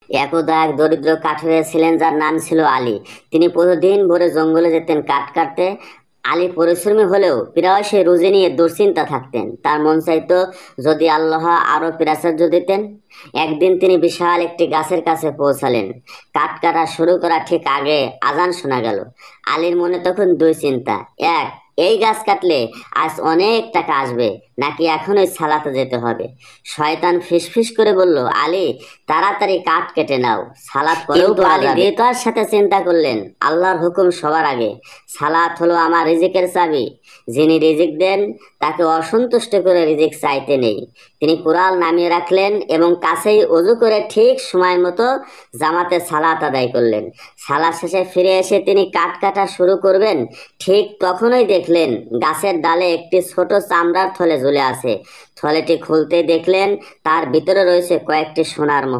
একদা এক দরিদ্র কাঠুরে ছিলেন যার নাম ছিল আলী। তিনি প্রতিদিন ভোরে জঙ্গলে যেতেন কাঠ কাটতে। আলী পরিশ্রমী হলেও প্রায় রুজি নিয়ে দুশ্চিন্তা থাকতেন। তার মন চাইতো যদি আল্লাহ আরো প্রাচুর্য দিতেন। একদিন তিনি বিশাল একটি গাছের কাছে পৌঁছালেন। কাঠ কাটা শুরু করা ঠিক আগে আজান শোনা গেল। আলীর মনে তখন দুই চিন্তা। এক, এই গাছ কাটলে আজ অনেক টাকা আসবে, নাকি এখনই সালাতে যেতে হবে। শয়তান ফিসফিস করে বলল, আলী, তাড়াতাড়ি কাঠ কেটে নাও, সালাত পরেও পড়া যাবে। আলী তার সাথে চিন্তা করলেন, আল্লাহর হুকুম সবার আগে। সালাত হলো আমার রিজিকের চাবি। যিনি রিজিক দেন তাকে অসন্তুষ্ট করে রিজিক চাইতে নেই। তিনি কুরআন নামিয়ে রাখলেন এবং কাছেই ওযু করে ঠিক সময় মতো জামাতে সালাত আদায় করলেন। সালাত শেষে ফিরে এসে তিনি কাঠ কাটা শুরু করবেন, ঠিক তখনই দেখলেন গাছের ডালে একটি ছোট চামড়ার থলে ঝুলে আছে। থলেটি খুলতে দেখলেন তার ভিতরে রয়েছে কয়েকটি সোনার মোহর।